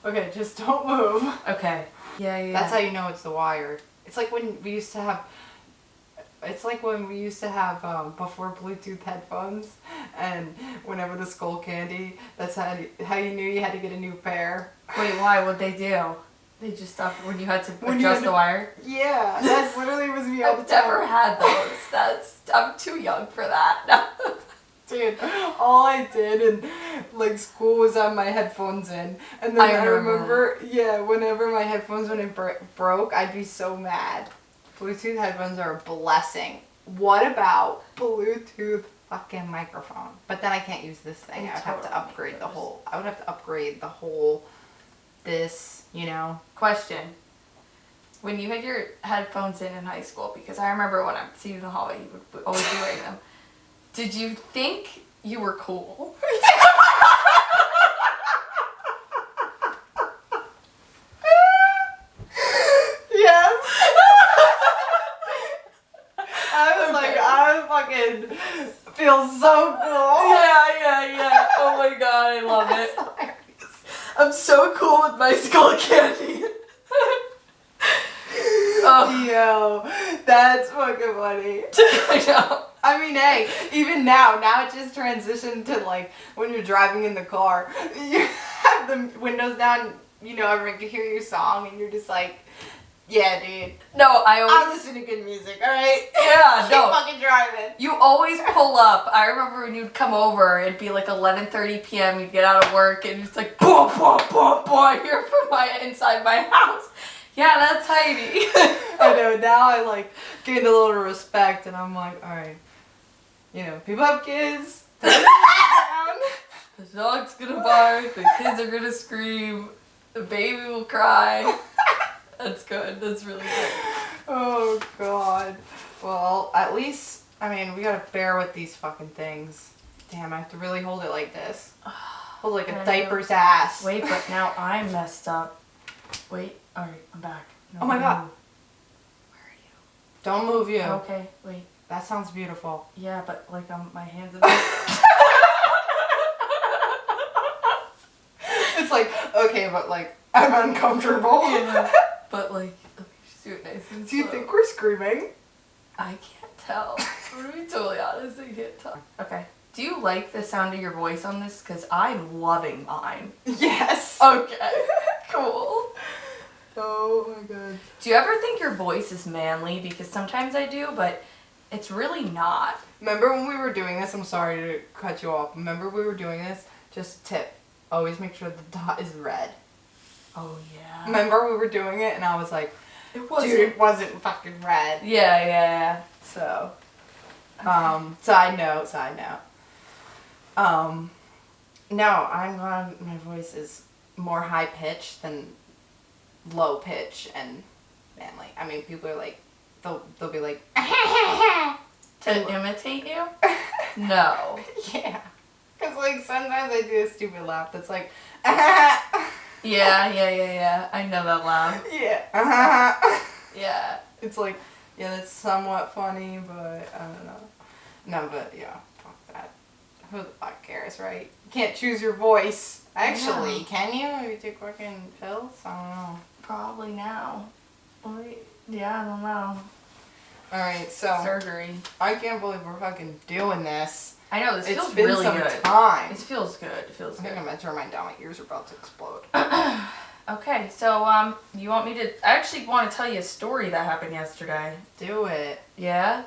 Okay, just don't move. Okay. Yeah. That's how you know it's the wire. It's like when we used to have. It's like when we used to have before Bluetooth headphones, and whenever the skull candy. That's how you knew you had to get a new pair. Wait, why? What'd they do? They just stopped when you had to adjust the wire? Yeah, that's literally was me all the I've time. never had those. I'm too young for that. Dude, all I did in like school was have my headphones in, and then I remember, whenever my headphones broke, I'd be so mad. Bluetooth headphones are a blessing. What about Bluetooth fucking microphone? But then I can't use this thing. I would have to upgrade the whole. I would have to upgrade the whole. This, you know. Question. When you had your headphones in high school, because I remember when I'd see you in the hallway, you would always be wearing them. Did you think you were cool? Yes. I was like, I fucking feel so cool. Yeah. Oh my god, I love it. Hilarious. I'm so cool with my skull candy. Oh. Yo, that's fucking funny. I know. I mean, hey, even now it just transitioned to like when you're driving in the car, you have the windows down, you know, everyone can hear your song, and you're just like, yeah, dude. No, I'm listening to good music, alright? Yeah, Keep fucking driving. You always pull up. I remember when you'd come over, it'd be like 11:30 p.m. You'd get out of work, and it's like, boom, boom, boom, boom, here from inside my house. Yeah, that's Heidi. I know, now I like gained a little respect, and I'm like, alright, you know, people have kids. The dog's gonna bark, the kids are gonna scream, the baby will cry. That's good. That's really good. Oh, God. Well, at least, I mean, we gotta bear with these fucking things. Damn, I have to really hold it like this. Hold like a diaper's ass. Wait, but now I'm messed up. Wait. Alright, I'm back. No, oh my God. Move. Where are you? Don't move you. Okay, wait. That sounds beautiful. Yeah, but like my hands are... It's like, okay, but like, I'm uncomfortable. Yeah, but like, just do it nice and Do you slow. think we're screaming? I can't tell. To be totally honest, I can't tell. Okay. Do you like the sound of your voice on this? Because I'm loving mine. Yes. Okay. Cool. Oh my God. Do you ever think your voice is manly? Because sometimes I do, but it's really not. Remember when we were doing this? I'm sorry to cut you off. Remember we were doing this? Just a tip. Always make sure the dot is red. Oh, yeah. Remember we were doing it and I was like, It wasn't. dude, it wasn't fucking red. Yeah. So, side note. No, my voice is more high pitched than low pitch and manly. I mean, people are like, they'll be like, To imitate you? No. yeah. Cause like sometimes I do a stupid laugh that's like, Yeah. I know that laugh. yeah. Yeah. It's like, yeah, that's somewhat funny, but I don't know. No, but yeah, fuck that. Who the fuck cares, right? You can't choose your voice. Actually, can you? Maybe take fucking pills? I don't know. Probably now. Yeah, I don't know. Alright, so. Surgery. I can't believe we're fucking doing this. I know, this feels It's been really some good. time. This feels good. It feels I good. think I'm gonna turn mine down. My ears are about to explode. Okay, so you want me to? I actually want to tell you a story that happened yesterday. Do it. Yeah,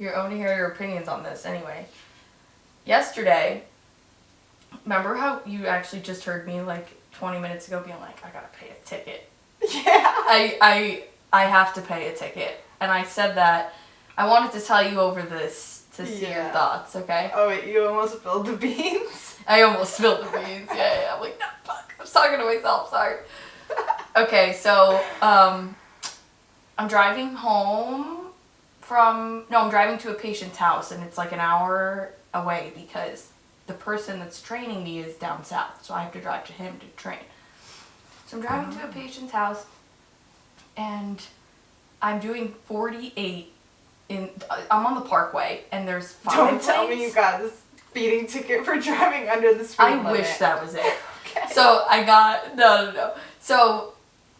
I want to hear your opinions on this. Anyway, yesterday, remember how you actually just heard me like 20 minutes ago being like, I gotta pay a ticket. Yeah. I have to pay a ticket, and I said that I wanted to tell you over this to see your thoughts. Okay. Oh wait, you almost spilled the beans. I almost spilled the beans. Yeah. I'm like, no, fuck. I was talking to myself. Sorry. Okay, so I'm driving home I'm driving to a patient's house, and it's like an hour away because the person that's training me is down south, so I have to drive to him to train. So I'm driving to a patient's house, and I'm doing 48 I'm on the parkway, and there's 5 Don't tell me you got a speeding ticket for driving under the speed limit. I wish that was it. Okay. So I got, no. So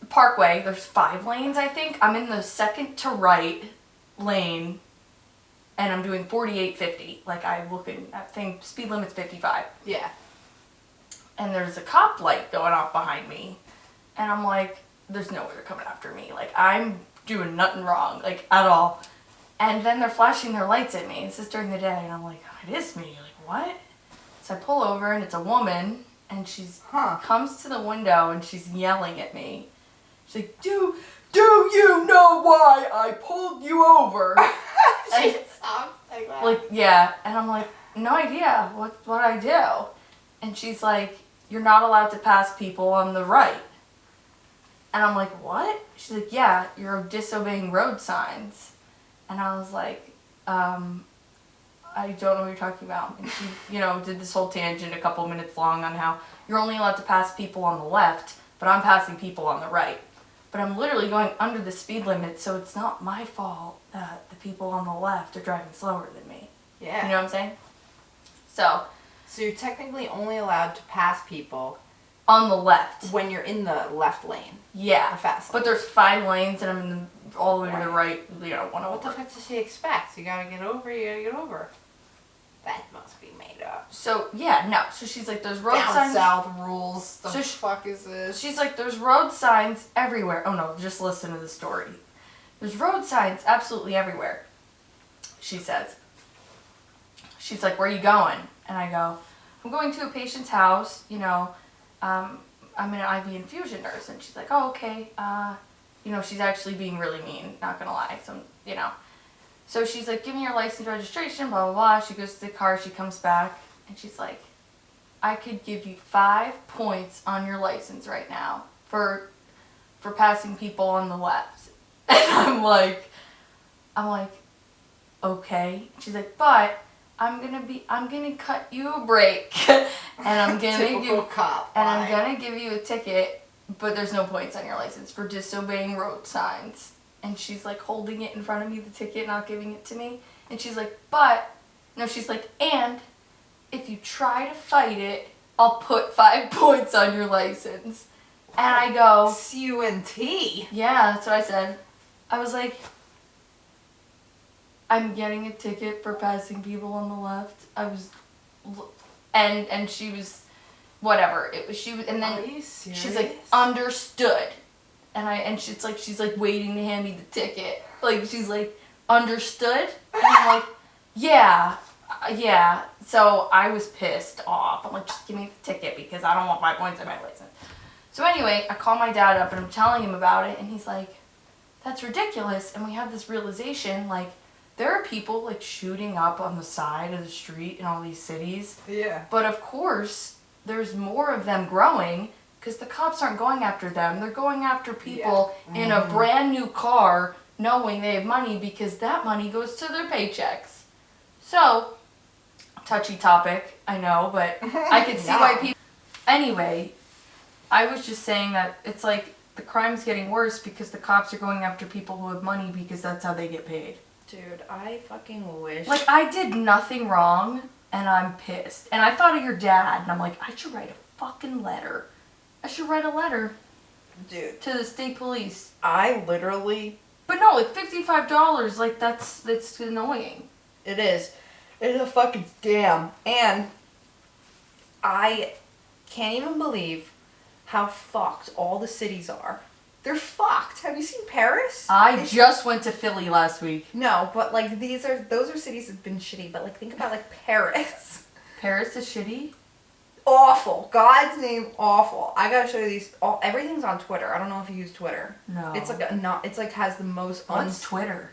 Parkway, there's 5 lanes, I think. I'm in the second to right lane, and I'm doing 48, 50. Like, I'm looking at thing, speed limit's 55. Yeah. And there's a cop light going off behind me. And I'm like, there's no way they're coming after me. Like, I'm doing nothing wrong, like, at all. And then they're flashing their lights at me. This is during the day, and I'm like, oh, it is me. Like, what? So I pull over, and it's a woman, and she's comes to the window, and she's yelling at me. She's like, do you know why I pulled you over? She sounds like that. Like, yeah. And I'm like, no idea. What I do? And she's like, you're not allowed to pass people on the right. And I'm like, what? She's like, yeah, you're disobeying road signs. And I was like, I don't know what you're talking about. And she, did this whole tangent a couple minutes long on how you're only allowed to pass people on the left, but I'm passing people on the right. But I'm literally going under the speed limit, so it's not my fault that the people on the left are driving slower than me. Yeah. You know what I'm saying? So you're technically only allowed to pass people on the left when you're in the left lane. Yeah. The fast lane. But there's 5 lanes, and I'm in all the way to the right, one over. What the fuck does she expect? You gotta get over. That must be made up. So, yeah, no. So she's like, there's road Down signs. south rules. The So fuck is this? She's like, there's road signs everywhere. Oh, no, just listen to the story. There's road signs absolutely everywhere, she says. She's like, where are you going? And I go, I'm going to a patient's house, I'm an IV infusion nurse. And she's like, oh, okay. She's actually being really mean, not gonna lie. So she's like, give me your license registration, blah, blah, blah. She goes to the car, she comes back, and she's like, I could give you 5 points on your license right now for passing people on the left. And I'm like, okay. She's like, but I'm gonna cut you a break, and I'm gonna give you a ticket, but there's no points on your license for disobeying road signs. And she's like holding it in front of me, the ticket, not giving it to me. And she's like, and if you try to fight it, I'll put 5 points on your license. And I go, C-U-N-T. Yeah, that's what I said. I was like, I'm getting a ticket for passing people on the left. And she was, whatever. And then Are you serious? she's like, understood. And she's like waiting to hand me the ticket. Like, she's like, understood? And I'm like, yeah. So I was pissed off. I'm like, just give me the ticket because I don't want 5 points on my license. So anyway, I call my dad up and I'm telling him about it, and he's like, that's ridiculous. And we have this realization, like, there are people like shooting up on the side of the street in all these cities. Yeah. But of course, there's more of them growing because the cops aren't going after them. They're going after people in a brand new car knowing they have money because that money goes to their paychecks. So, touchy topic, I know, but I can see why people... Anyway, I was just saying that it's like the crime's getting worse because the cops are going after people who have money because that's how they get paid. Dude, I fucking wish... Like, I did nothing wrong, and I'm pissed. And I thought of your dad, and I'm like, I should write a fucking letter. I should write a letter. Dude. To the state police. I literally... But no, like, $55, like, that's annoying. It is. It is a fucking scam. And I can't even believe how fucked all the cities are. They're fucked. Have you seen Paris? I just went to Philly last week. No, but like those are cities that have been shitty. But like think about like Paris. Paris is shitty? Awful. God's name, awful. I gotta show you these. Everything's on Twitter. I don't know if you use Twitter. No. It's like it's like has the most. What's Twitter?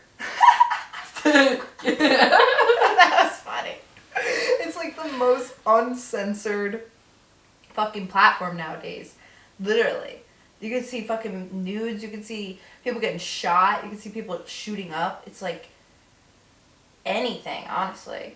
That was funny. It's like the most uncensored fucking platform nowadays. Literally. You can see fucking nudes, you can see people getting shot, you can see people shooting up. It's like anything, honestly.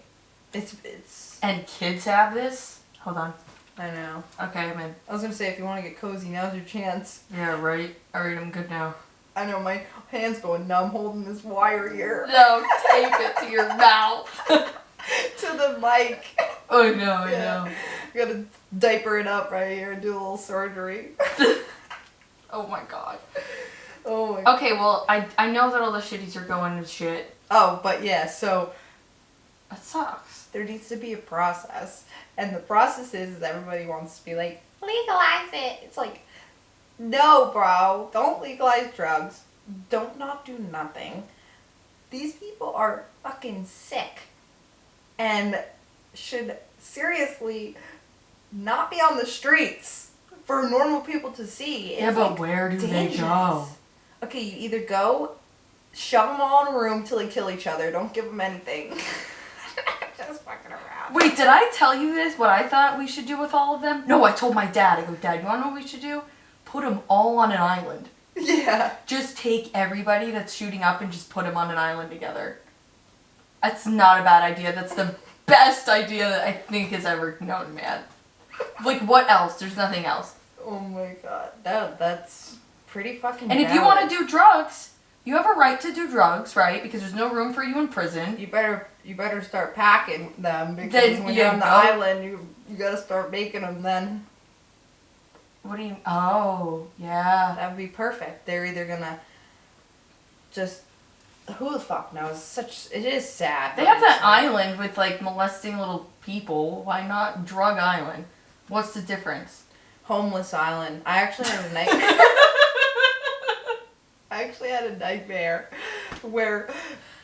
It's And kids have this? Hold on. I know. Okay, I'm in. I was gonna say if you want to get cozy, now's your chance. Yeah, right. Alright, I'm good now. I know, my hand's going numb holding this wire here. No, tape it to your mouth. To the mic. Oh no, I know. gotta diaper it up right here and do a little surgery. Oh my god. Oh my god. Okay, well, I know that all the shitties are going to shit. Oh, but yeah, so That sucks. there needs to be a process. And the process is everybody wants to be like, legalize it. It's like, no, bro. Don't legalize drugs. Don't not do nothing. These people are fucking sick. And should seriously not be on the streets for normal people to see. It's but where do dangerous. They go? Okay, you either go, shove them all in a room till they kill each other. Don't give them anything. Just fucking around. Wait, did I tell you this? What I thought we should do with all of them? No, I told my dad. I go, Dad, you want to know what we should do? Put them all on an island. Yeah. Just take everybody that's shooting up and just put them on an island together. That's not a bad idea. That's the best idea that I think has ever known, man. Like, what else? There's nothing else. Oh my god. That's pretty fucking And if you want to do drugs, you have a right to do drugs, right? Because there's no room for you in prison. You better start packing them because Then when you you're on the go- island, you gotta start making them then. What do you... Oh, yeah. That would be perfect. They're either gonna just... Who the fuck knows? It is sad. They have that island with, like, molesting little people. Why not Drug Island? What's the difference? Homeless island. I actually had a nightmare where,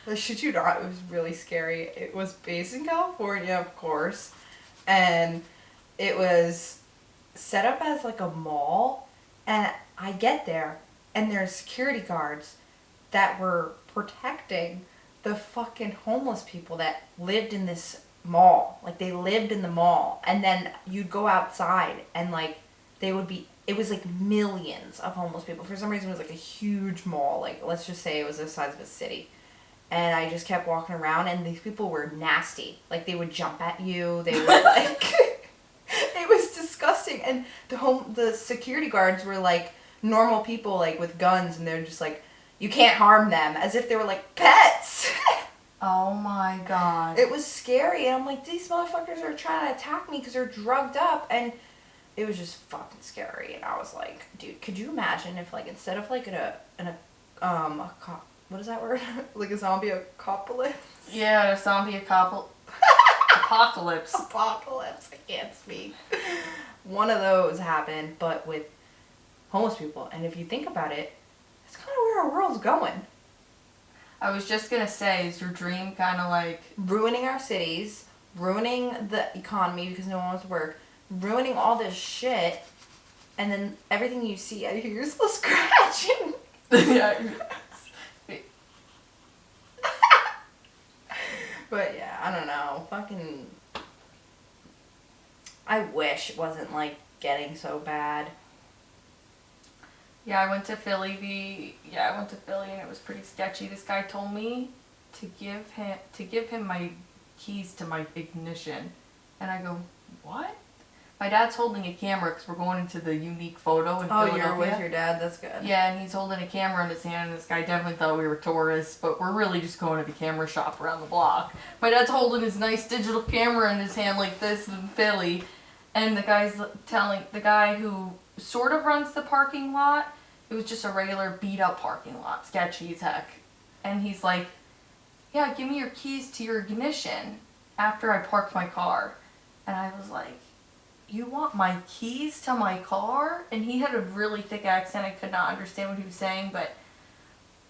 I shit you not, it was really scary. It was based in California, of course, and it was set up as like a mall, and I get there, and there's security guards that were protecting the fucking homeless people that lived in this mall. Like, they lived in the mall, and then you'd go outside, and like, it was like millions of homeless people. For some reason, it was like a huge mall. Like, let's just say it was the size of a city. And I just kept walking around, and these people were nasty. Like, they would jump at you. They would, like... It was disgusting. And the security guards were, like, normal people, like, with guns. And they're just like, you can't harm them. As if they were, like, pets. Oh, my God. It was scary. And I'm like, these motherfuckers are trying to attack me because they're drugged up. And... it was just fucking scary, and I was like, dude, could you imagine if, like, instead of, like, what is that word? Like a zombie apocalypse? Yeah, a zombie apocalypse. Apocalypse, I can't speak. One of those happened, but with homeless people, and if you think about it, that's kind of where our world's going. I was just gonna say, is your dream kind of like... ruining our cities, ruining the economy because no one wants to work, ruining all this shit, and then everything you see, I hear yourself scratching. Yeah. But yeah, I don't know. Fucking... I wish it wasn't, like, getting so bad. Yeah, I went to Philly and it was pretty sketchy. This guy told me to give him my keys to my ignition. And I go, what? My dad's holding a camera because we're going into the unique photo in Philadelphia. You're with your dad? That's good. Yeah, and he's holding a camera in his hand, and this guy definitely thought we were tourists, but we're really just going to the camera shop around the block. My dad's holding his nice digital camera in his hand like this in Philly, and the guy who sort of runs the parking lot, it was just a regular beat-up parking lot, sketchy as heck. And he's like, yeah, give me your keys to your ignition after I parked my car. And I was like, you want my keys to my car? And he had a really thick accent. I could not understand what he was saying, but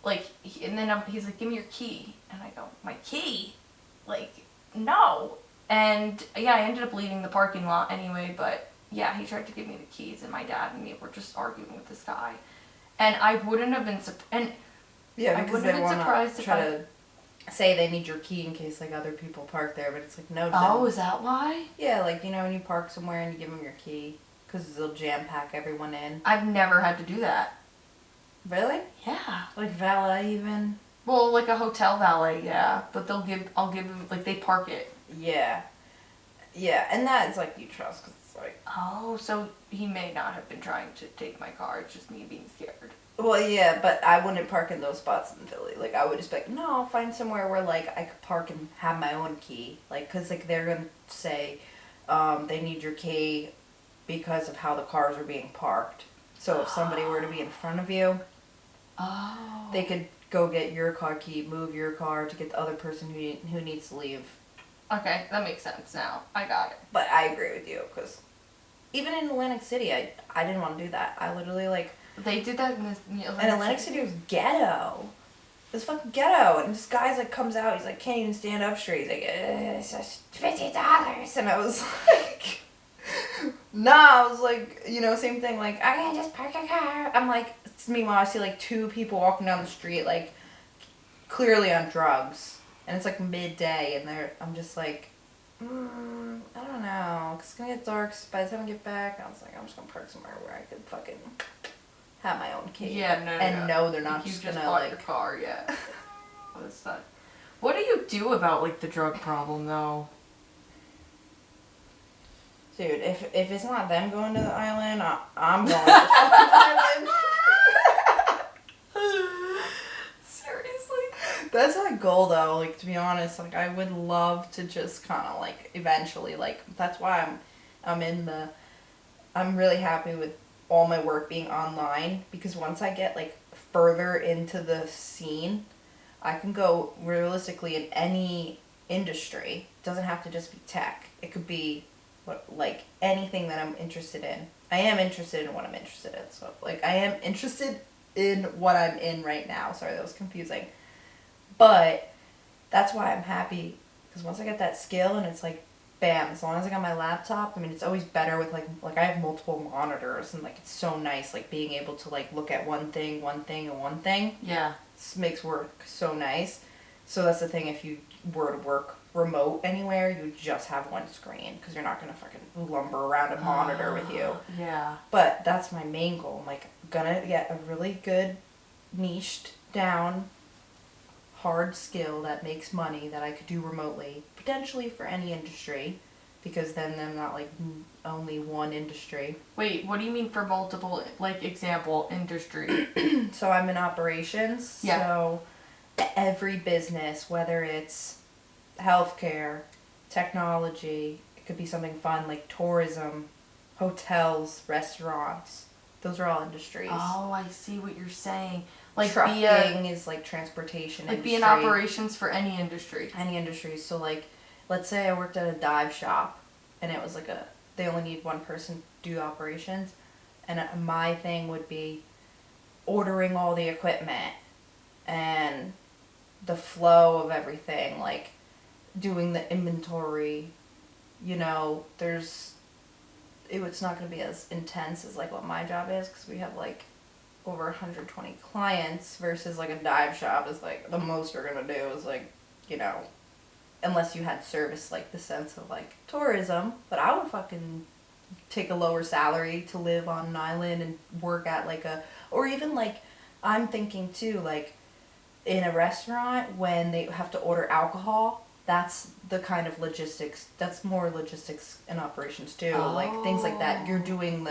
like, and then he's like, give me your key. And I go, my key? Like, no. And yeah, I ended up leaving the parking lot anyway, but yeah, he tried to give me the keys, and my dad and me were just arguing with this guy. And I wouldn't have been surprised. Yeah, because they want to try to say they need your key in case, like, other people park there, but it's like, no. Oh, is that why? Yeah, like, you know, when you park somewhere and you give them your key, because they'll jam-pack everyone in. I've never had to do that. Really? Yeah. Like valet even? Well, like a hotel valet, yeah. But I'll give them, like, they park it. Yeah. Yeah, and that is, like, you trust, because it's like... Oh, so he may not have been trying to take my car, it's just me being scared. Well, yeah, but I wouldn't park in those spots in Philly. Like, I would just be like, no, I'll find somewhere where, like, I could park and have my own key. Like, because, like, they're going to say, they need your key because of how the cars are being parked. So if somebody were to be in front of you, they could go get your car key, move your car to get the other person who needs to leave. Okay, that makes sense now. I got it. But I agree with you, because even in Atlantic City, I didn't want to do that. I literally, like... They did that in Atlantic City was ghetto. It was fucking ghetto. And this guy's, like, comes out, he's like, can't even stand up straight. He's like, it's just $50. And I was like... Nah, I was like, you know, same thing, like, I can't just park a car. I'm like, meanwhile, I see, like, 2 people walking down the street, like, clearly on drugs. And it's, like, midday, and I'm just like, I don't know, 'cause it's gonna get dark by the time I get back. I was like, I'm just gonna park somewhere where I could fucking have my own key. Yeah, no, they're not you just gonna, gonna, bought like... your car, yeah. That's not... What do you do about, like, the drug problem, though? Dude, if it's not them going to the island, I'm going to the fucking island. Seriously? That's my goal, though, like, to be honest. Like, I would love to just kind of, like, eventually, like, that's why I'm really happy with all my work being online, because once I get, like, further into the scene, I can go realistically in any industry. It doesn't have to just be tech. It could be... like anything that I'm interested in. I am interested in what I'm interested in. So like I am interested in what I'm in right now. Sorry, that was confusing. But that's why I'm happy, because once I get that skill and it's like bam, as long as I got my laptop, I mean it's always better with like I have multiple monitors, and like it's so nice like being able to like look at one thing and one thing. Yeah. This makes work so nice. So that's the thing, if you were to work remote anywhere, you just have one screen, because you're not going to fucking lumber around a monitor with you. Yeah. But that's my main goal. I'm like, gonna get a really good niched down hard skill that makes money that I could do remotely, potentially for any industry, because then I'm not like only one industry. Wait, what do you mean for multiple, like, example, industry? So I'm in operations. Yeah. So every business, whether it's healthcare, technology, it could be something fun like tourism, hotels, restaurants. Those are all industries. Oh, I see what you're saying. Like trucking is like transportation like industry. be in operations for any industry. Any industry. So like, let's say I worked at a dive shop, and it was like they only need one person to do operations, and my thing would be ordering all the equipment and the flow of everything, like doing the inventory, you know, it's not going to be as intense as like what my job is, because we have like over 120 clients versus like a dive shop is like the most you're going to do is like, you know, unless you had service like the sense of like tourism, but I would fucking take a lower salary to live on an island and work at like or even like, I'm thinking too, like in a restaurant when they have to order alcohol, that's the kind of logistics, that's more logistics and operations too. Oh. Like things like that. You're doing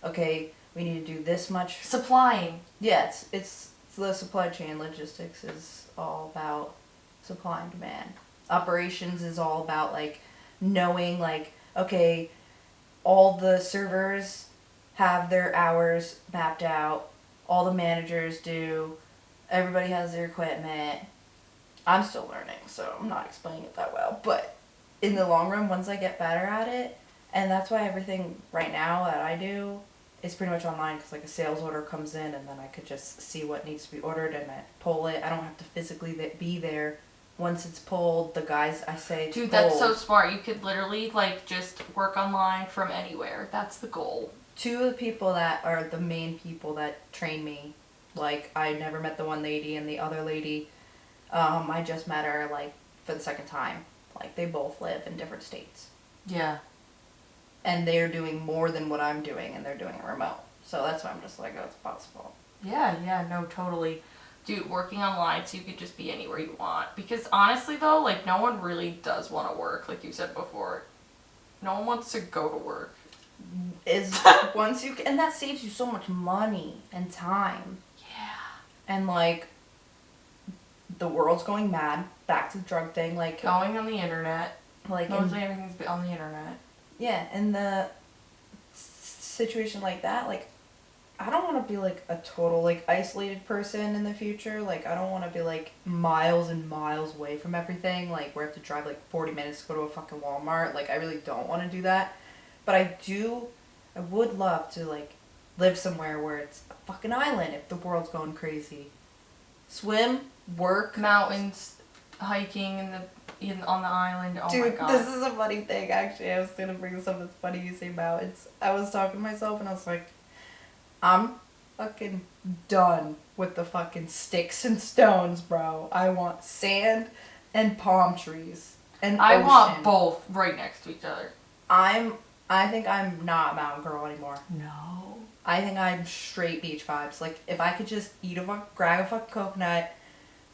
okay, we need to do this much. Supplying. Yeah, it's the supply chain. Logistics is all about supply and demand. Operations is all about like knowing like, okay, all the servers have their hours mapped out, all the managers do, everybody has their equipment. I'm still learning, so I'm not explaining it that well. But in the long run, once I get better at it, and that's why everything right now that I do is pretty much online, because like a sales order comes in and then I could just see what needs to be ordered and I pull it. I don't have to physically be there. Once it's pulled, the guys, I say, dude, that's so smart. You could literally like just work online from anywhere. That's the goal. 2 of the people that are the main people that train me, like I never met the one lady, and the other lady, I just met her like for the second time. Like they both live in different states. Yeah. And they're doing more than what I'm doing, and they're doing it remote. So that's why I'm just like, oh, it's possible. Yeah, no, totally. Dude, working online so you could just be anywhere you want. Because honestly though, like no one really does want to work, like you said before. No one wants to go to work. And that saves you so much money and time. Yeah. And like, the world's going mad. Back to the drug thing, like going on the internet. Like mostly everything's on the internet. Yeah, in the situation like that, like, I don't want to be like a total like isolated person in the future. Like, I don't want to be like miles and miles away from everything. Like, where I have to drive like 40 minutes to go to a fucking Walmart. Like, I really don't want to do that. But I would love to like live somewhere where it's a fucking island if the world's going crazy. Swim, work, Mountains, hiking on the island. Oh Dude, my god. this is a funny thing. Actually, I was gonna bring this up. It's funny you say mountains. I was talking to myself and I was like, I'm fucking done with the fucking sticks and stones, bro. I want sand and palm trees and I ocean. want both right next to each other. I think I'm not a mountain girl anymore. No. I think I'm straight beach vibes. Like, if I could just grab a fucking coconut,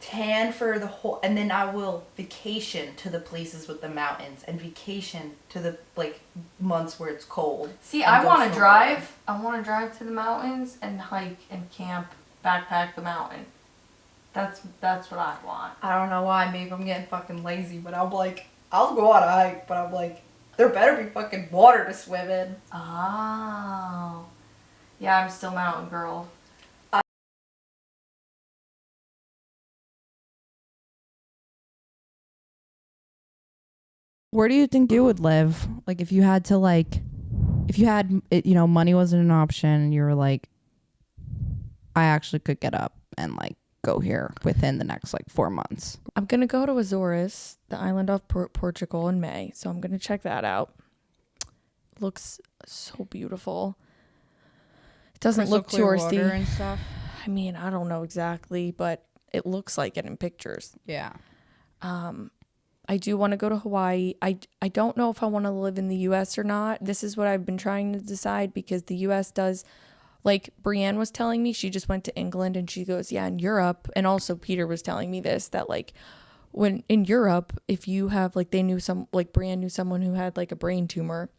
tan for the whole, and then I will vacation to the places with the mountains and vacation to the like months where it's cold. See, I want to drive. I want to drive to the mountains and hike and camp, backpack the mountain. That's what I want. I don't know why. Maybe I'm getting fucking lazy, but I'm like, I'll go on a hike, but I'm like, there better be fucking water to swim in. Oh. Yeah, I'm still mountain girl. Where do you think you would live? Like, if you had to, like, if you had, money wasn't an option, and you were like, I actually could get up and, like, go here within the next, like, 4 months. I'm going to go to Azores, the island of Portugal, in May. So I'm going to check that out. Looks so beautiful. It doesn't look touristy. Water and stuff. I mean, I don't know exactly, but it looks like it in pictures. Yeah. I do want to go to Hawaii. I don't know if I want to live in the U.S. or not. This is what I've been trying to decide because the U.S. does, like Brienne was telling me, she just went to England and she goes, yeah, in Europe. And also Peter was telling me this, that like when in Europe, if you have like, Brienne knew someone who had like a brain tumor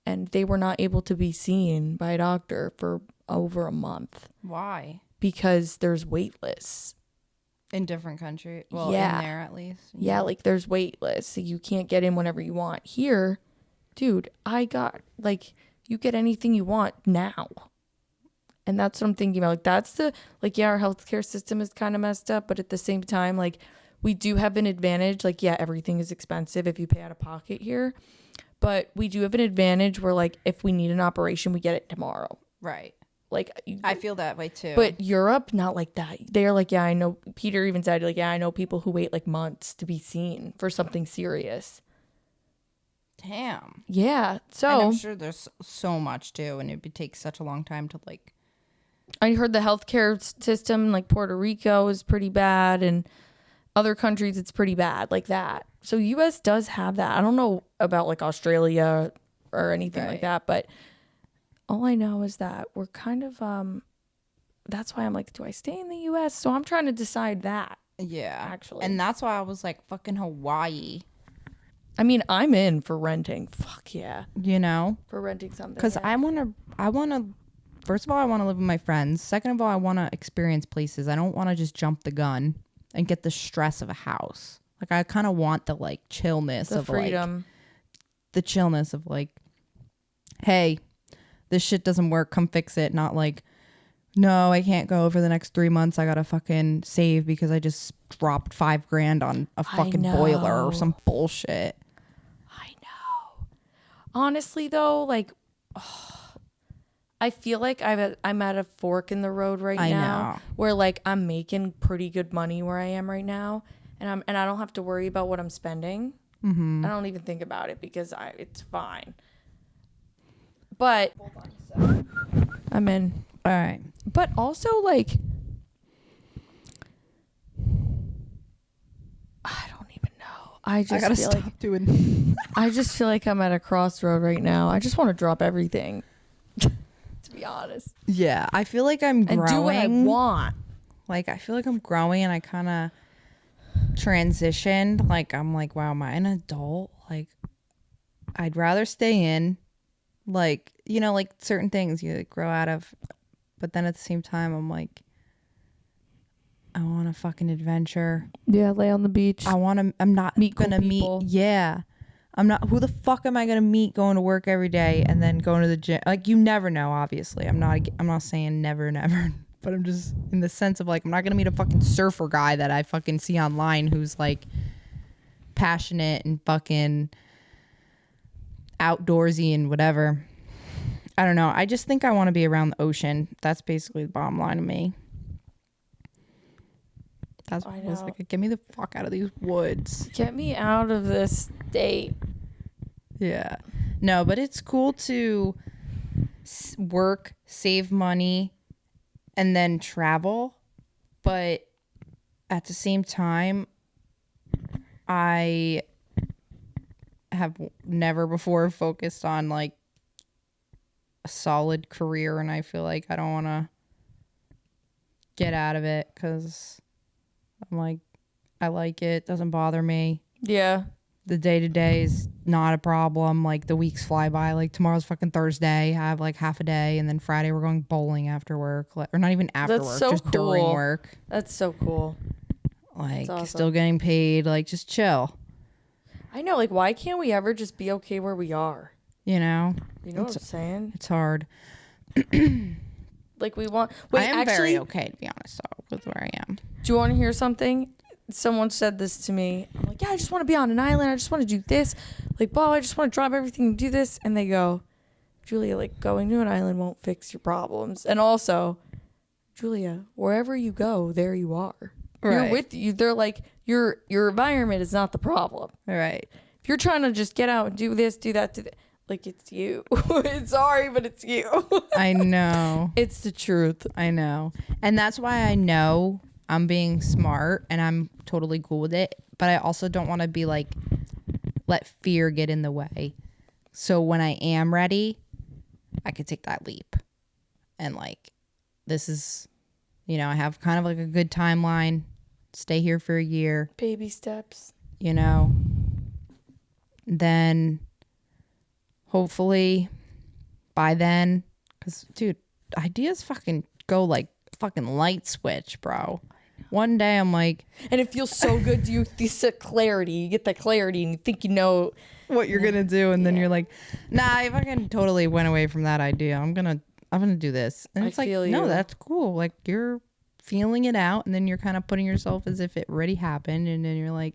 and they were not able to be seen by a doctor for over a month. Why? Because there's wait lists. In different countries? Well, Yeah. in there at least. Yeah, like there's wait lists, so you can't get in whenever you want. Here, dude, I got like you get anything you want now. And that's what I'm thinking about. Like that's the yeah, our healthcare system is kind of messed up, but at the same time, like we do have an advantage. Like, yeah, everything is expensive if you pay out of pocket here. But we do have an advantage where like if we need an operation, we get it tomorrow. Right. Like I feel that way too. But Europe, not like that. They're like, yeah, I know. Peter even said, like, yeah, I know people who wait like months to be seen for something serious. Damn. Yeah. So And I'm sure there's so much too, and it would take such a long time to like. I heard the healthcare system in like Puerto Rico is pretty bad, and other countries it's pretty bad like that. So U.S. does have that. I don't know about like Australia or anything like that, but all I know is that we're kind of that's why I'm like, do I stay in the US? So I'm trying to decide that. Yeah. Actually. And that's why I was like, fucking Hawaii. I mean, I'm in for renting. Fuck yeah. For renting something. Because yeah. I want to, first of all, I want to live with my friends. Second of all, I want to experience places. I don't want to just jump the gun and get the stress of a house. Like, I kind of want the like chillness the of freedom. like, the chillness of like, hey, this shit doesn't work, come fix it. Not like, no, I can't go for the next 3 months. I gotta fucking save because I just dropped $5,000 on a fucking boiler or some bullshit. I know. Honestly, though, like, I feel like I'm at a fork in the road right now. I know. Where like I'm making pretty good money where I am right now, and I don't have to worry about what I'm spending. Mm-hmm. I don't even think about it because it's fine. But I'm in. All right. But also, like, I don't even know. I gotta feel stop doing. I just feel like I'm at a crossroad right now. I just want to drop everything, to be honest, Yeah, I feel like I'm growing. and do what I want. Like, I feel like I'm growing, and I kind of transitioned. Like, I'm like, wow, am I an adult? Like, I'd rather stay in. Like, like certain things you like, grow out of. But then at the same time, I'm like, I want a fucking adventure. Yeah, lay on the beach. I'm not Meet cool gonna meet. people. Yeah. I'm not, who the fuck am I going to meet going to work every day and then going to the gym? Like, you never know, obviously. I'm not saying never, but I'm just in the sense of like, I'm not going to meet a fucking surfer guy that I fucking see online who's like passionate and fucking outdoorsy and whatever. I don't know. I just think I want to be around the ocean. That's basically the bottom line of me. That's what I was like, get me the fuck out of these woods. Get me out of this state. Yeah. No, but it's cool to work, save money, and then travel. But at the same time, I have never before focused on like a solid career, and I feel like I don't want to get out of it because I'm like, I like it. Doesn't bother me. Yeah. The day-to-day is not a problem. Like, the weeks fly by. Like, tomorrow's fucking Thursday. I have like half a day, and then Friday we're going bowling after work. Or not even after That's work, so just cool. during work. That's so cool. Like, awesome. Still getting paid. Like, just chill. I know. Like, why can't we ever just be okay where we are? You know? You know what I'm saying? It's hard. Like, we want... Wait, I am actually, very okay, to be honest, though, with where I am. do you want to hear something? Someone said this to me. I'm like, yeah, I just want to be on an island. I just want to do this. Like, Bob, I just want to drop everything and do this. And they go, Julia, like, going to an island won't fix your problems. And also, Julia, wherever you go, there you are. Right. You're with you. They're like, your environment is not the problem. All right. If you're trying to just get out and do this, do that, do that, like, it's you. Sorry, but it's you. I know. It's the truth. I know. And that's why I know I'm being smart and I'm totally cool with it. But I also don't want to be like, let fear get in the way. So when I am ready, I could take that leap. And like, this is, you know, I have kind of like a good timeline. Stay here for a year. Baby steps. You know, then hopefully by then, because dude, ideas fucking go like fucking light switch, bro. One day I'm like, and it feels so good. You get clarity. You get that clarity, and you think you know what you're gonna do, and then you're like, nah, I fucking totally went away from that idea. I'm gonna do this, and it's like, no, that's cool. Like, you're feeling it out, and then you're kind of putting yourself as if it already happened, and then you're like,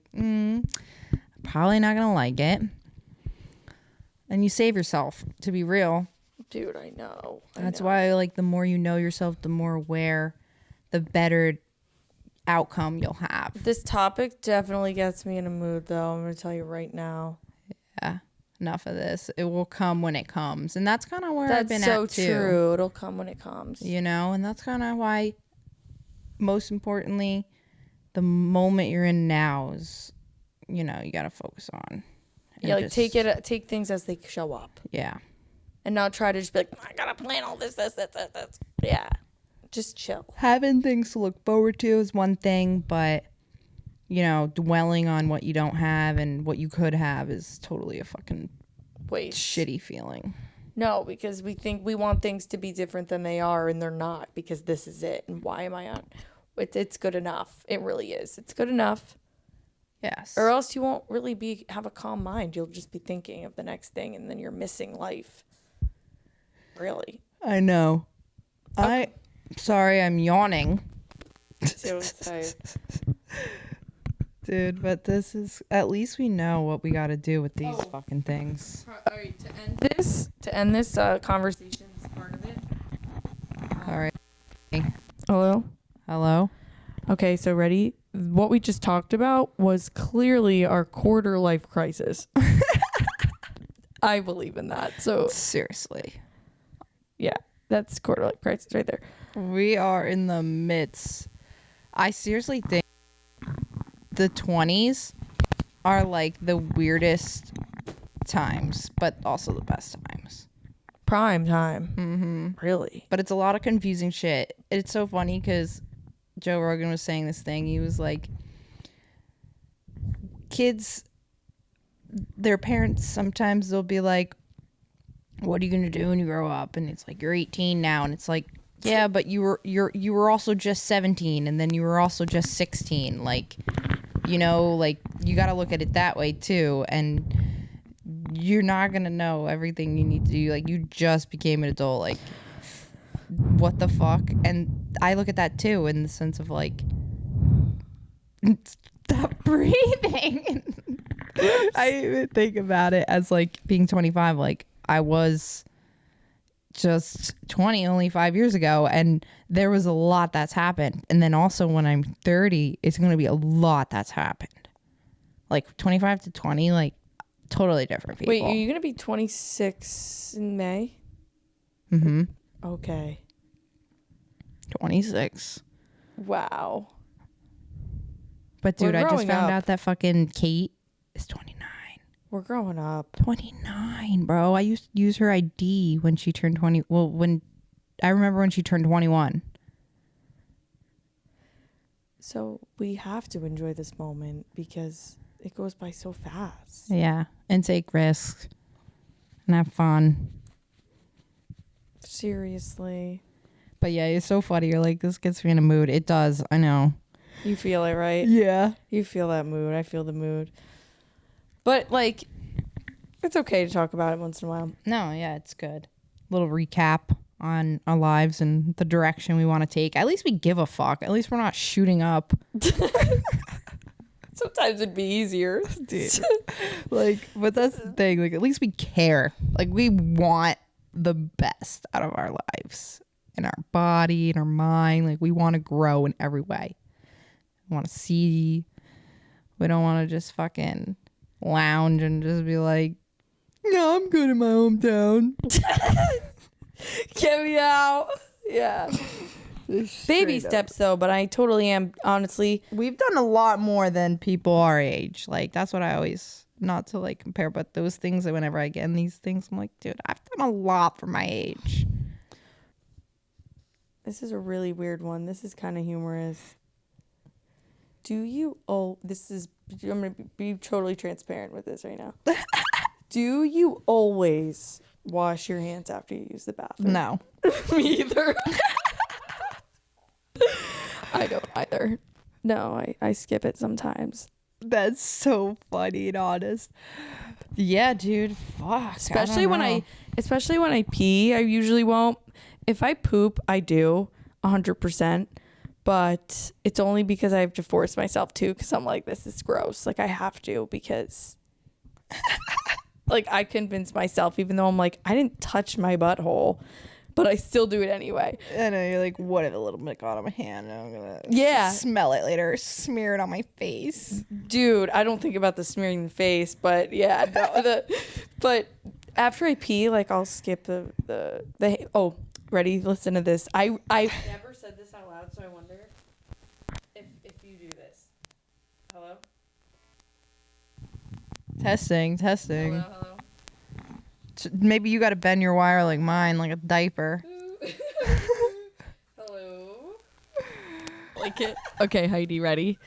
probably not gonna like it, and you save yourself. To be real, dude, I know. That's why, like, the more you know yourself, the more aware, the better outcome you'll have. This topic definitely gets me in a mood, though. I'm gonna tell you right now. Yeah, enough of this. It will come when it comes, and that's kind of where I've been at too. That's so true. It'll come when it comes. You know, and that's kind of why, most importantly, the moment you're in now is, you know, you gotta focus on. Yeah, like just take things as they show up. Yeah, and not try to just be like, I gotta plan all this. Yeah, just chill. Having things to look forward to is one thing, but you know, dwelling on what you don't have and what you could have is totally a fucking shitty feeling. No, because we think we want things to be different than they are, and they're not, because this is it. And why am I on? It's good enough. It really is. It's good enough. Yes. Or else you won't really have a calm mind. You'll just be thinking of the next thing, and then you're missing life. Really. I know. Okay. Sorry, I'm yawning. So tired. Dude, but this is, at least we know what we got to do with these fucking things. All right, to end this conversation is part of it. All right. Hello? Okay, so ready? What we just talked about was clearly our quarter life crisis. I believe in that. So seriously. Yeah, that's quarter life crisis right there. We are in the midst. I seriously think the 20s are like the weirdest times, but also the best times. Prime time. Mm-hmm. Really? But it's a lot of confusing shit. It's so funny because Joe Rogan was saying this thing. He was like, kids, their parents, sometimes they'll be like, what are you going to do when you grow up? And it's like, you're 18 now. And it's like, yeah, but you were also just 17, and then you were also just 16. Like, you know, like, you got to look at it that way too. And you're not gonna know everything you need to do. Like, you just became an adult. Like, what the fuck? And I look at that too in the sense of like, stop breathing. I even think about it as like being 25. Like, I was just 20 only 5 years ago, and there was a lot that's happened. And then also when I'm 30, it's going to be a lot that's happened. Like 25 to 20, like totally different people. Wait, are you going to be 26 in May? Mm-hmm. Okay. 26. Wow. But dude, We're I just growing found up. out that fucking Kate is 29. We're growing up. 29, bro. I used to use her ID when she turned 20. Well, I remember when she turned 21. So we have to enjoy this moment because it goes by so fast. Yeah. And take risks and have fun. Seriously. But yeah, it's so funny. You're like, this gets me in a mood. It does. I know. You feel it, right? Yeah. You feel that mood. I feel the mood. But, like, it's okay to talk about it once in a while. No, yeah, it's good. Little recap on our lives and the direction we want to take. At least we give a fuck. At least we're not shooting up. Sometimes it'd be easier. Dude. Like, but that's the thing. Like, at least we care. Like, we want the best out of our lives. In our body, in our mind. Like, we want to grow in every way. We want to see. We don't want to just fucking lounge and just be like, no, I'm good in my hometown. Get me out. Yeah. Baby steps, though, but I totally am, honestly. We've done a lot more than people our age. Like, that's what I always, not to like compare, but those things that whenever I get in these things, I'm like, dude, I've done a lot for my age. This is a really weird one. This is kind of humorous. I'm going to be totally transparent with this right now. Do you always wash your hands after you use the bathroom? No. Me either. I don't either. No, I skip it sometimes. That's so funny and honest. Yeah, dude. Fuck. Especially when I pee, I usually won't. If I poop, I do 100%. But it's only because I have to force myself to, because I'm like, this is gross. Like, I have to, because like, I convince myself, even though I'm like, I didn't touch my butthole, but I still do it anyway. I know, you're like, what if a little bit got on my hand? I'm gonna smell it later, smear it on my face. Dude, I don't think about the smearing the face, but yeah, no, but after I pee, like, I'll skip the oh, ready? Listen to this. I never said this out loud, so I wonder if you do this. Hello? Testing. Hello? Maybe you got to bend your wire like mine, like a diaper. Hello? Like it? Okay, Heidi, ready?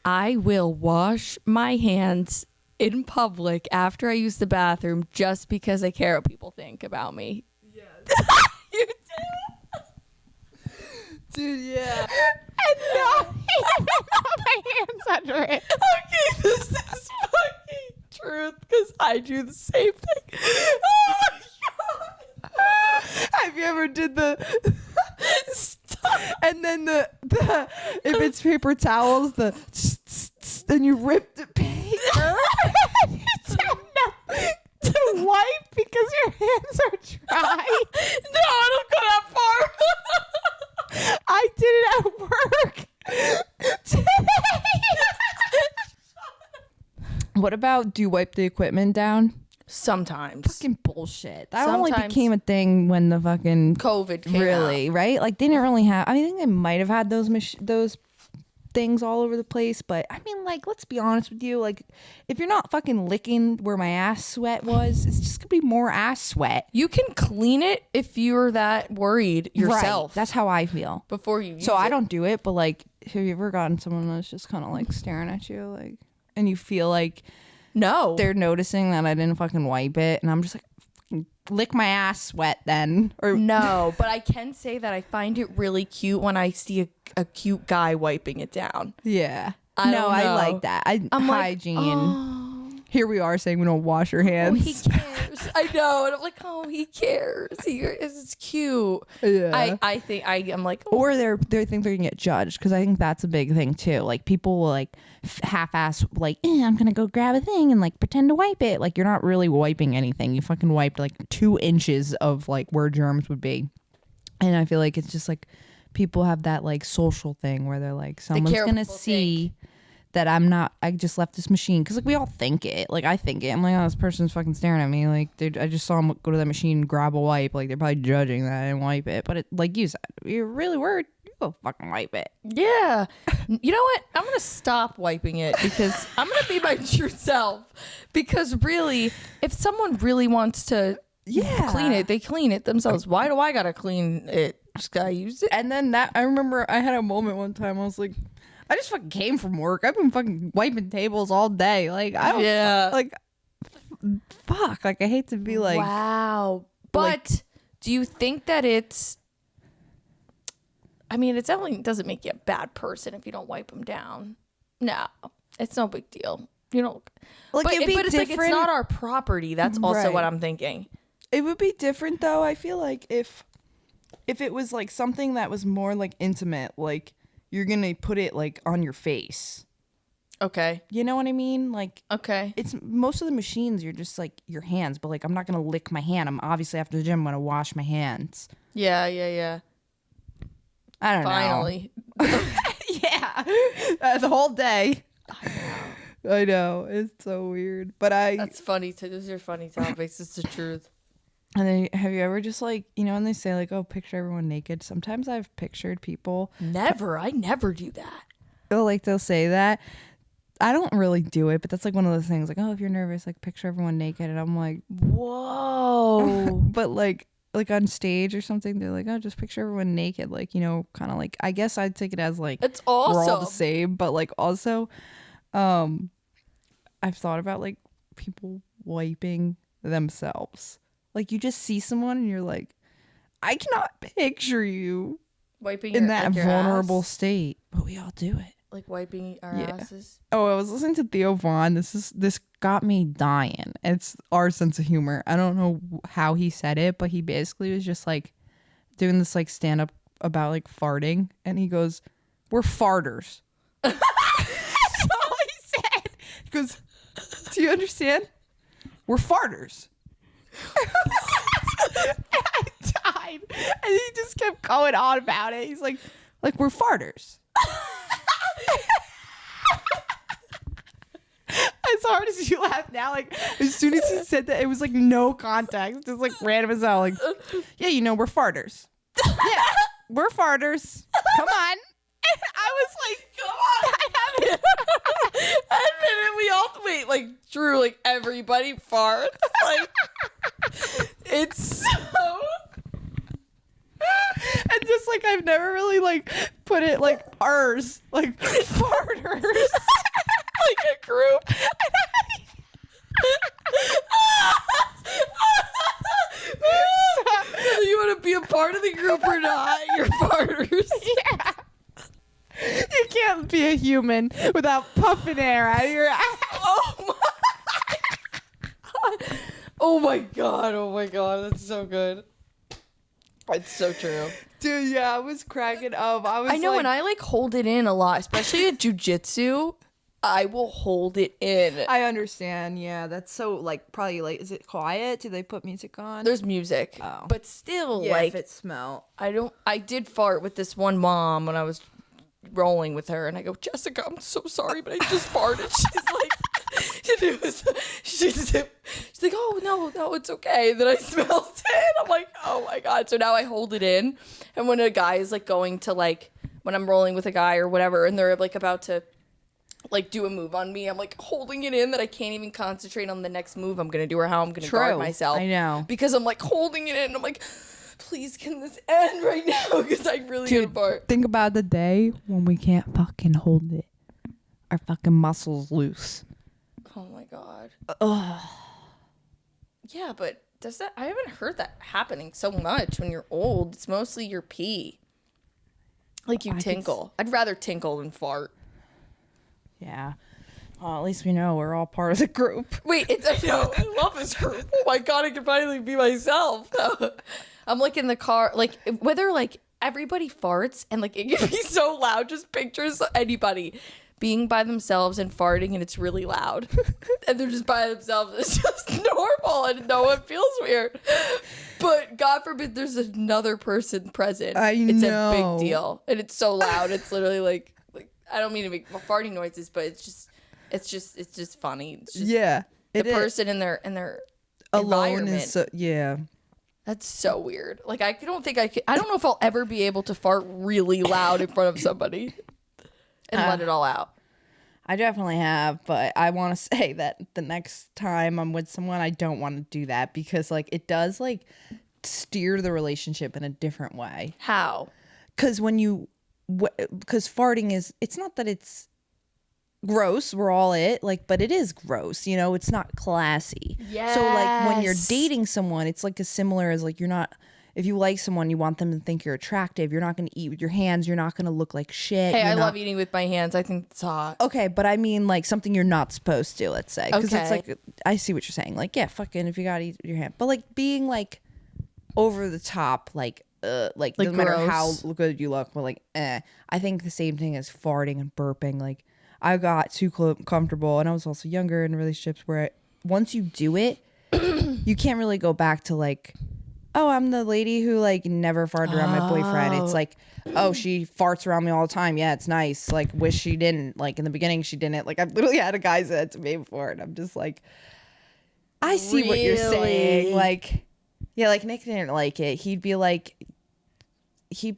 I will wash my hands in public after I use the bathroom just because I care what people think about me. Yes. You do? Dude, yeah. And no, my hands under it. Okay, this is fucking truth because I do the same thing. Oh my god! Have you ever did the and then the if it's paper towels, then you rip the paper and you tell them to wipe because your hands are dry. No, I don't go that far. I did it at work today. What about, do you wipe the equipment down? Sometimes. Fucking bullshit. That only Sometimes. became a thing when the fucking COVID came really out. right. Like, they didn't really have. I mean, I think they might have had those things all over the place, but I mean, like, let's be honest with you. Like, if you're not fucking licking where my ass sweat was, it's just gonna be more ass sweat. You can clean it if you're that worried yourself. Right. That's how I feel. Before you use So I it. don't do it, but like, have you ever gotten someone that's just kind of like staring at you, like, and you feel like No. they're noticing that I didn't fucking wipe it, and I'm just like, fucking lick my ass sweat then, or No, but I can say that I find it really cute when I see a cute guy wiping it down. yeah. I No, don't I know. like that. I'm Hygiene. like, oh. here we are saying we don't wash our Oh, hands. he cares. I know. And I'm like, oh, he cares. It's cute. Yeah. I think I'm like, oh. Or they think they're gonna get judged, because I think that's a big thing too. Like people will like half-ass like, I'm gonna go grab a thing and like pretend to wipe it. Like you're not really wiping anything. You fucking wiped like 2 inches of like where germs would be. And I feel like it's just like people have that like social thing where they're like, someone's care what gonna people see that I just left this machine, because like we all think it. Like I think it. I'm like, oh, this person's fucking staring at me. Like I just saw him go to that machine and grab a wipe. Like they're probably judging that I didn't wipe it. But it, like you said, you're really worried. You go fucking wipe it. Yeah. You know what? I'm going to stop wiping it because I'm going to be my true self. Because really, if someone really wants to clean it, they clean it themselves. Why do I got to clean it? Just got to use it. And then I remember I had a moment one time. I was like, I just fucking came from work. I've been fucking wiping tables all day. Like I don't like fuck. Like I hate to be like, wow. But do you think that it's, I mean, it definitely doesn't make you a bad person if you don't wipe them down. No, it's no big deal. You don't like but, it'd be but it's like, it's different. not our property. That's also Right. what I'm thinking. It would be different though. I feel like if it was like something that was more like intimate, like you're gonna put it like on your face. Okay. You know what I mean? Like Okay. it's most of the machines you're just like your hands, but like I'm not gonna lick my hand. I'm obviously after the gym I'm gonna wash my hands. Yeah. I don't Finally. know. Yeah. The whole day. I know. It's so weird. But That's funny too. Those are funny topics. It's the truth. and then have you ever just like, you know, when they say like, oh, picture everyone naked, sometimes I've pictured people Never. I never do that. like they'll say that. I don't really do it, but that's like one of those things like, oh, if you're nervous, like picture everyone naked. And I'm like, Whoa. but like on stage or something, they're like, oh, just picture everyone naked. Like, you know, kind of like, I guess I'd take it as like, It's we're all the awesome. same. But like also, I've thought about like people wiping themselves. Like you just see someone and you're like, I cannot picture you Wiping in your, that like, your vulnerable ass? state. But we all do it. Like wiping our Yeah. asses. Oh, I was listening to Theo Vaughn. This got me dying. It's our sense of humor. I don't know how he said it, but he basically was just like doing this like stand up about like farting, and he goes, "We're farters." That's all he said. He goes, "Do you understand? We're farters." And I died, and he just kept going on about it. He's like we're farters. As hard as you laugh now, like as soon as he said that, it was like no context, just like random as hell. Like, yeah, you know, we're farters. Yeah, we're farters. Come on. And I was like, come on. Admit it, we all wait, like Drew, like everybody farts. Like it's so And just like I've never really like put it like ours, like farters, like a group. Whether you want to be a part of the group or not, you're farters. Yeah. You can't be a human without puffing air out of your ass. Oh my god, oh my god, that's so good. It's so true. Dude, yeah, I was cracking up. I know, like, and I like hold it in a lot, especially at jujitsu. I will hold it in. I understand. Yeah, that's so like probably like, is it quiet? Do they put music on? There's music, Oh. but still, yeah, like if it smell. I did fart with this one mom when I was rolling with her, and I go, Jessica, I'm so sorry, but I just farted. She's like, oh no, it's okay. And then I smelled it. I'm like, oh my god. So now I hold it in, and when a guy is like going to like when I'm rolling with a guy or whatever, and they're like about to like do a move on me, I'm like holding it in that I can't even concentrate on the next move I'm gonna do or how I'm gonna guard myself. I know. Because I'm like holding it in. I'm like, please can this end right now? Because I really need a fart. Think about the day when we can't fucking hold it. Our fucking muscles loose. Oh my god. Ugh. Yeah, but does that? I haven't heard that happening so much when you're old. It's mostly your pee. Like you tinkle. I'd rather tinkle than fart. Yeah. Well, at least we know we're all part of the group. Wait, I know. I love this group. Oh my god, I can finally be myself. I'm like in the car, like whether like everybody farts and like it can be so loud. Just pictures anybody being by themselves and farting and it's really loud. And they're just by themselves. It's just normal and no one feels weird. But God forbid there's another person present. It's a big deal. And it's so loud. It's literally like I don't mean to make farting noises, but it's just funny. It's just the person in their alone is That's so weird. Like I don't know if I'll ever be able to fart really loud in front of somebody and let it all out. I definitely have, but I want to say that the next time I'm with someone, I don't want to do that because like it does like steer the relationship in a different way. How? Because because farting it's not that it's gross, we're all but it is gross, it's not classy. Yes. So like when you're dating someone, it's like as similar as like if you like someone, you want them to think you're attractive. You're not going to eat with your hands. You're not going to look like shit. Hey, I love eating with my hands. I think it's hot. Okay, but I mean like something you're not supposed to, let's say. Because it's like, I see what you're saying. Like, yeah, fucking if you got to eat with your hand. But like being like over the top, like doesn't matter how good you look, but like, I think the same thing as farting and burping. Like I got too comfortable, and I was also younger in relationships where once you do it, you can't really go back to like, oh, I'm the lady who like never farted around my boyfriend. It's like, oh, she farts around me all the time. Yeah, it's nice. Like, wish she didn't. Like in the beginning, she didn't. Like I've literally had a guy say that to me before, and I'm just like, I see what you're saying. Like, yeah, like Nick didn't like it. He'd be like, yeah,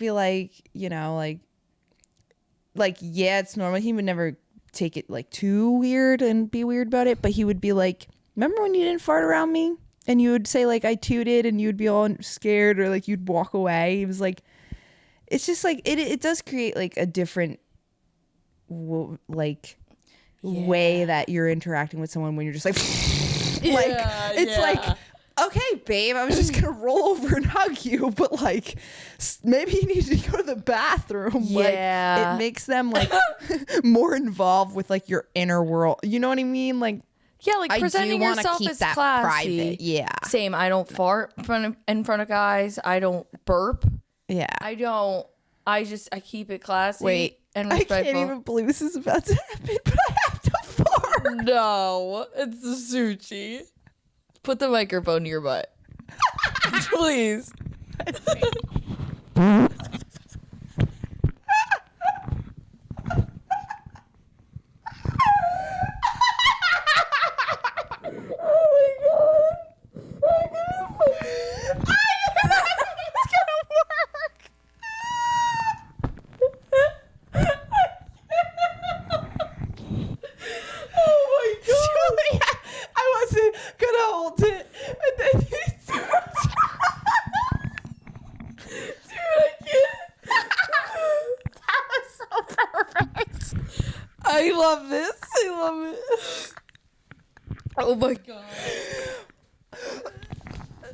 it's normal. He would never take it like too weird and be weird about it, but he would be like, remember when you didn't fart around me? And you would say like I tooted, and you'd be all scared, or like you'd walk away. He was like, it's just like it does create like a different way that you're interacting with someone when you're just like like, okay, babe, I was just gonna roll over and hug you, but like maybe you need to go to the bathroom. Like it makes them like more involved with like your inner world. You know what I mean? Like, yeah, like presenting yourself as classy. Private. Yeah. Same. I don't fart in front of guys. I don't burp. Yeah. I keep it classy. Wait, and respectful. I can't even believe this is about to happen, but I have to fart. No, it's the sushi. Put the microphone to your butt. Please. I love this. I love it. Oh my god.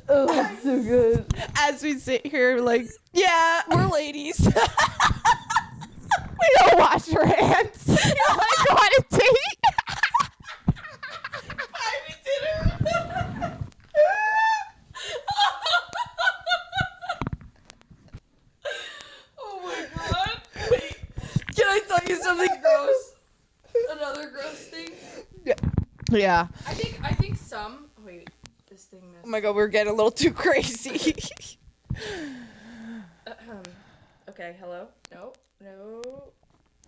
Oh, that's so good. As we sit here, like, yeah, we're ladies. We don't wash our hands. You want to go on a date? Buy me dinner. Oh my god. Wait. Can I tell you something gross? Another gross thing? Yeah. I think some... Wait. This thing missed. Oh my god, we're getting a little too crazy. Okay, hello? No.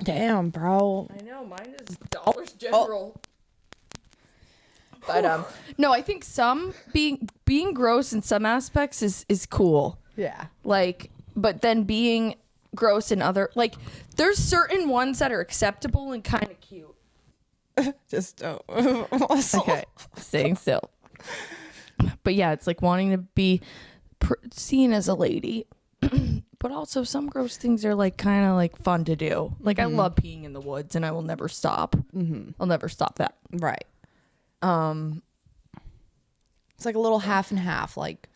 Damn, bro. I know, mine is Dollar General. But no, I think some being gross in some aspects is cool. Yeah. Like, but then being gross in other, like, there's certain ones that are acceptable and kind of cute. Just don't. Okay, staying still. But yeah, it's like wanting to be seen as a lady. But also some gross things are like kind of like fun to do. Like I love peeing in the woods and I will never stop. I'll never stop that. Right. It's like a little half and half. Like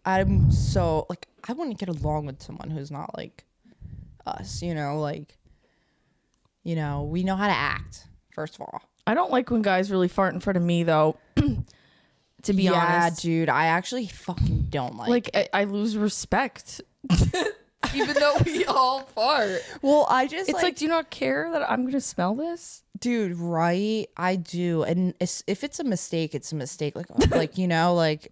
I'm so like I wouldn't get along with someone who's not like us, like we know how to act, first of all. I don't like when guys really fart in front of me, though. To be honest. Yeah, dude, I actually fucking don't like it. I lose respect. Even though we all fart. Well, I just It's like, do you not care that I'm going to smell this? dude, right? I do. And if it's a mistake, it's a mistake. Like you know, like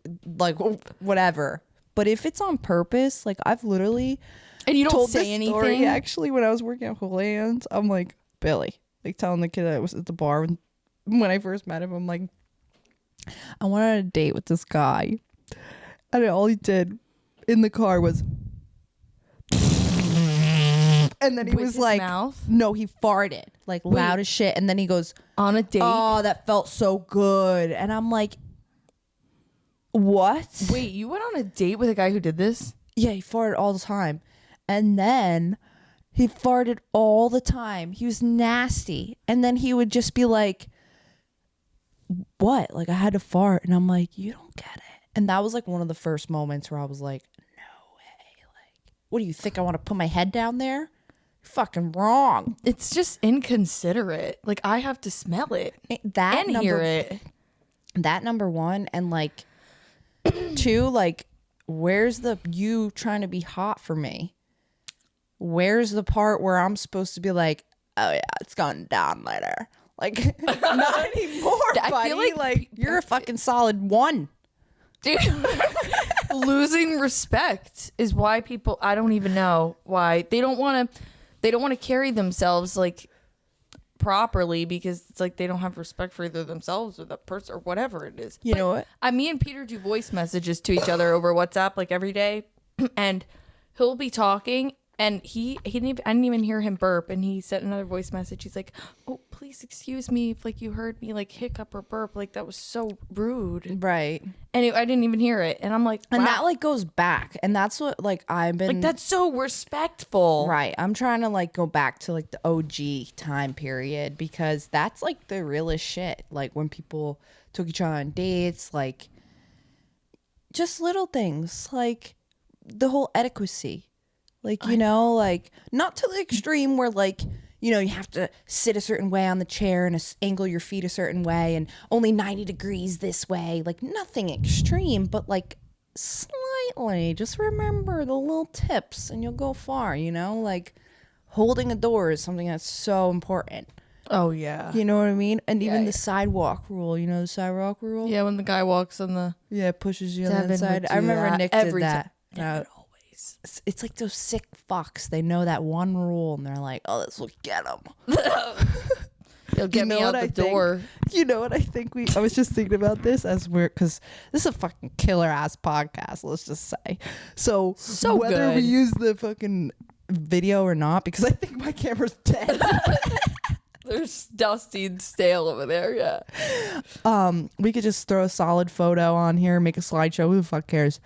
whatever. But if it's on purpose, like I've literally And you don't told say this anything? story, actually, when I was working at Whole Hands, I'm like, Billy, like telling the kid that I was at the bar when I first met him, I'm like, I went on a date with this guy, and all he did in the car was, and then he With was his like, mouth? no, he farted like loud as shit, and then he goes, On a date? oh, that felt so good, and I'm like, what? Wait, you went on a date with a guy who did this? Yeah, he farted all the time, and then he farted all the time. He was nasty, and then he would just be like, what? Like, I had to fart, and I'm like, you don't get it. And that was like one of the first moments where I was like, no way. Like, what do you think? I want to put my head down there? You're fucking wrong. It's just inconsiderate. Like, I have to smell it That and hear it. That number one, and like two, like, where's the you trying to be hot for me? Where's the part where I'm supposed to be like, oh yeah, it's going down later? Like, not anymore, I buddy. feel like you're a fucking solid one. Dude, losing respect is why people, I don't even know why they don't want to carry themselves like properly, because it's like they don't have respect for either themselves or the person or whatever it is. You know what? Me and Peter do voice messages to each other over WhatsApp like every day, and he'll be talking, and I didn't even hear him burp, and he sent another voice message. He's like, oh, please excuse me if like you heard me like hiccup or burp, like that was so rude. Right. And I didn't even hear it, and I'm like, wow. And that like goes back, and that's what like I've been like, that's so respectful. right. I'm trying to like go back to like the OG time period, because that's like the realest shit. Like when people took each other on dates, like just little things, like the whole adequacy. Like, you know, like not to the extreme where like, you know, you have to sit a certain way on the chair and angle your feet a certain way and only 90 degrees this way. Like nothing extreme, but like slightly. Just remember the little tips and you'll go far, you know? Like holding a door is something that's so important. Oh yeah. You know what I mean? And even yeah. the sidewalk rule, you know the sidewalk rule? Yeah, when the guy walks on the Yeah, it pushes you on the Devin inside. would I do remember that Nick every did time. that. Devin always. It's like those sick fucks. They know that one rule and they're like, oh, this will get them. He'll get me out the door. You know what I think? I was just thinking about this because this is a fucking killer ass podcast, let's just say. So whether good. we use the fucking video or not, because I think my camera's dead. There's dusty and stale over there, yeah. We could just throw a solid photo on here, make a slideshow. Who the fuck cares?